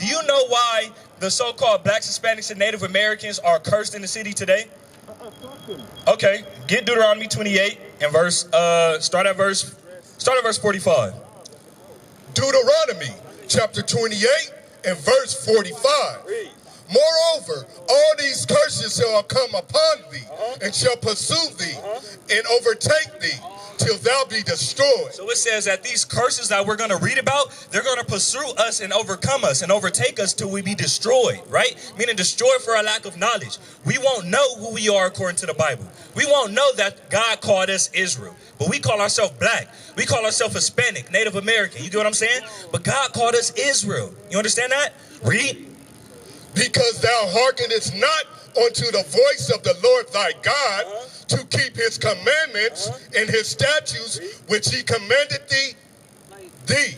Do you know why the so-called blacks, Hispanics, and Native Americans are cursed in the city today? Okay, get Deuteronomy 28 and start at verse 45. Deuteronomy chapter 28 and verse 45. Moreover, all these curses shall come upon thee, and shall pursue thee, and overtake thee, till thou be destroyed. So it says that these curses that we're going to read about, they're going to pursue us and overcome us and overtake us till we be destroyed, right? Meaning destroyed for our lack of knowledge. We won't know who we are according to the Bible. We won't know that God called us Israel, but we call ourselves black. We call ourselves Hispanic, Native American. You get what I'm saying? But God called us Israel. You understand that? Read. Because thou hearkenest not unto the voice of the Lord thy God, to keep his commandments and his statutes, which he commanded thee.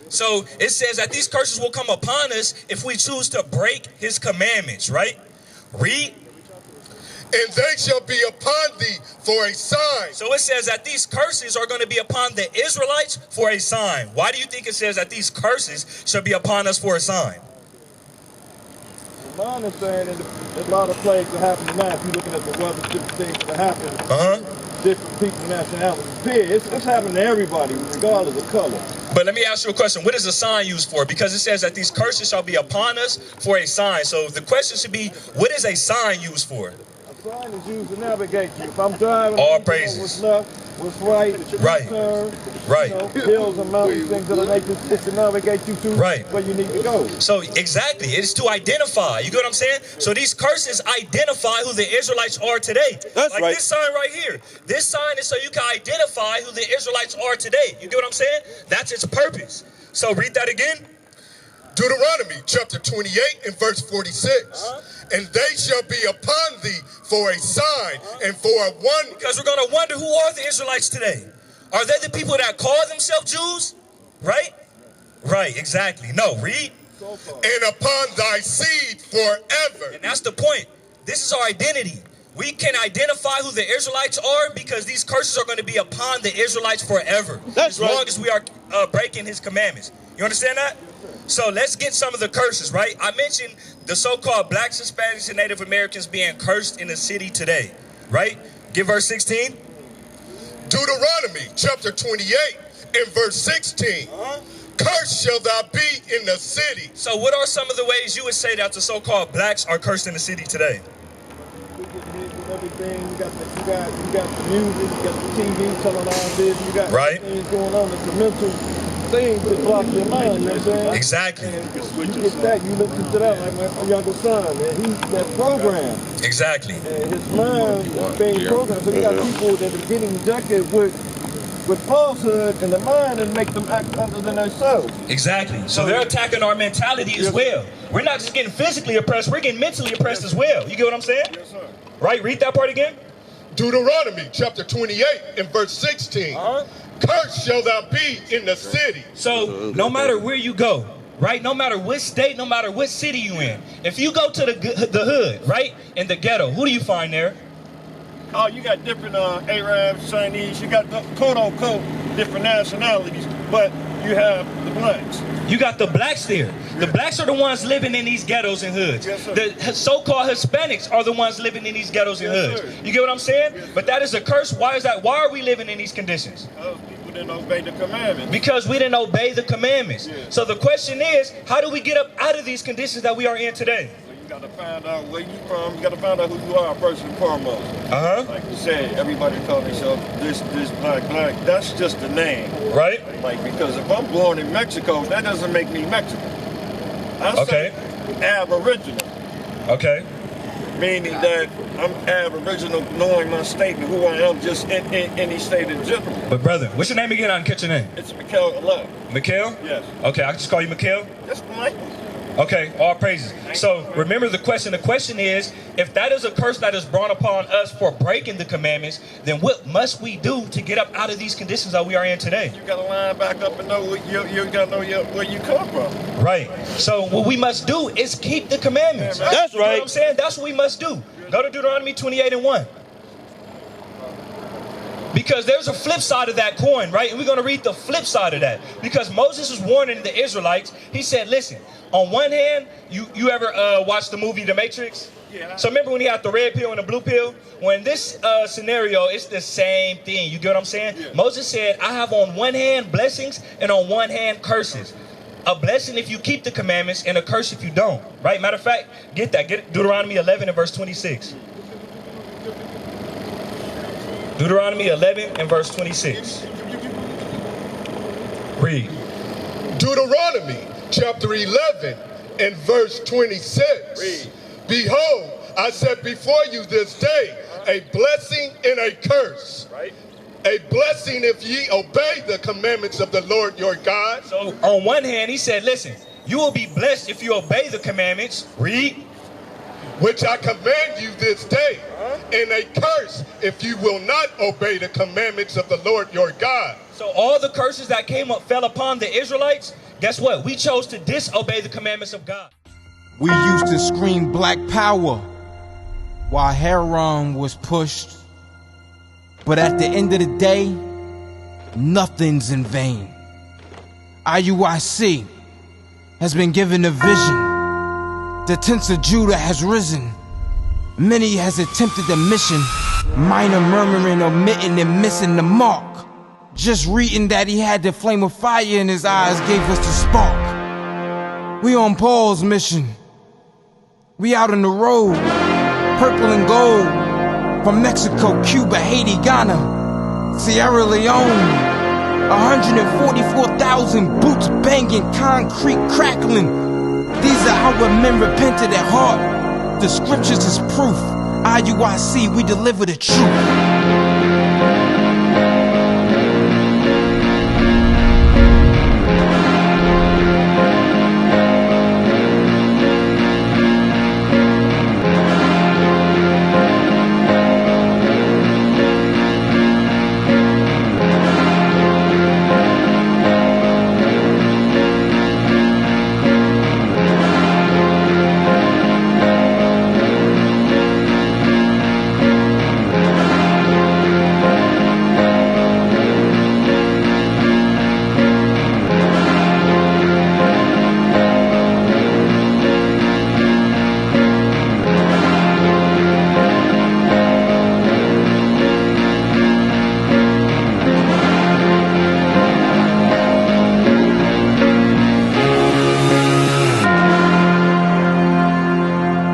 So it says that these curses will come upon us if we choose to break his commandments, right? Read. And they shall be upon thee for a sign. So it says that these curses are going to be upon the Israelites for a sign. Why do you think it says that these curses shall be upon us for a sign? My understanding, there's a lot of plagues that happen now. If you're looking at the weather, different things that happen, different people, nationalities, it's happening to everybody, regardless of color. But let me ask you a question. What is a sign used for? Because it says that these curses shall be upon us for a sign. So the question should be, what is a sign used for? A sign is used to navigate you. If I'm driving, all praises. What's left, what's right, turn, right. You know, hills and mountains, things that make it to navigate you to where you need to go. So exactly, it's to identify. You get what I'm saying? So these curses identify who the Israelites are today. That's like right. This sign right here. This sign is so you can identify who the Israelites are today. You get what I'm saying? That's its purpose. So read that again. Deuteronomy chapter 28 and verse 46. And they shall be upon thee for a sign and for a wonder. Because we're going to wonder, who are the Israelites today? Are they the people that call themselves Jews? Right? Right, exactly. No, read. And upon thy seed forever. And that's the point. This is our identity. We can identify who the Israelites are because these curses are going to be upon the Israelites forever. That's right. As long as we are breaking his commandments. You understand that? So let's get some of the curses, right? I mentioned the so-called blacks, Hispanics, and Native Americans being cursed in the city today, right? Give verse 16. Deuteronomy chapter 28 and verse 16. Cursed shall thou be in the city. So what are some of the ways you would say that the so-called blacks are cursed in the city today? We get hit with everything. You got the music, you got the TV telling all this, you got things going on. It's a mental thing to block your mind, you know what I'm saying? Exactly. And you get that, you listen to that, like my younger son, and he's that program. Exactly. And his mind is being programmed. So you got people that are getting injected with falsehood in the mind and make them act other than themselves. Exactly. So they're attacking our mentality as well. We're not just getting physically oppressed, we're getting mentally oppressed as well. You get what I'm saying? Yes, sir. Right? Read that part again. Deuteronomy chapter 28 and verse 16. Cursed shall thou be in the city. So no matter where you go, right? No matter what state, no matter what city you in. If you go to the hood, right? In the ghetto, who do you find there? Oh, you got different Arabs, Chinese, you got quote-unquote different nationalities, but you have the blacks. You got the blacks there. The blacks are the ones living in these ghettos and hoods. Yes, sir. The so-called Hispanics are the ones living in these ghettos and hoods. Sir. You get what I'm saying? But that is a curse. Why is that? Why are we living in these conditions? People didn't obey the commandments. Because we didn't obey the commandments. Yeah. So the question is, how do we get up out of these conditions that we are in today? You got to find out where you from. You got to find out who you are first and foremost. Like you said, everybody call themselves this, black. That's just a name. Right. Like, because if I'm born in Mexico, that doesn't make me Mexican. I say Aboriginal. Okay. Meaning that I'm Aboriginal knowing my state and who I am just in any state in general. But brother, what's your name again? I didn't catch your name. It's Mikhail Allah. Mikhail? Yes. Okay, I can just call you Mikhail? That's Michael. Okay, all praises. So remember the question. The question is, if that is a curse that is brought upon us for breaking the commandments, then what must we do to get up out of these conditions that we are in today? You got to line back up and know you got to know where you come from. Right. So what we must do is keep the commandments. That's You know right. what I'm saying? That's what we must do. Go to Deuteronomy 28 and 1. Because there's a flip side of that coin, right? And we're going to read the flip side of that. Because Moses was warning the Israelites. He said, listen, on one hand, you ever watch the movie The Matrix? Yeah. So remember when he had the red pill and the blue pill? Well, in this scenario, it's the same thing. You get what I'm saying? Yeah. Moses said, I have on one hand blessings and on one hand curses. A blessing if you keep the commandments and a curse if you don't. Right? Matter of fact, get that. Get Deuteronomy 11 and verse 26. Deuteronomy 11 and verse 26. Read. Deuteronomy chapter 11 and verse 26. Read. Behold, I set before you this day a blessing and a curse. Right. A blessing if ye obey the commandments of the Lord your God. So on one hand, he said, listen, you will be blessed if you obey the commandments. Read. Which I command you this day, and a curse if you will not obey the commandments of the Lord your God. So all the curses that fell upon the Israelites, guess what? We chose to disobey the commandments of God. We used to scream black power while Heron was pushed. But at the end of the day, nothing's in vain. IUIC has been given a vision. The tents of Judah has risen. Many has attempted the mission. Minor murmuring, omitting, and missing the mark. Just reading that he had the flame of fire in his eyes gave us the spark. We on Paul's mission. We out on the road. Purple and gold. From Mexico, Cuba, Haiti, Ghana, Sierra Leone. 144,000 boots banging, concrete crackling. These are our men repented at heart. The scriptures is proof. IUIC, we deliver the truth.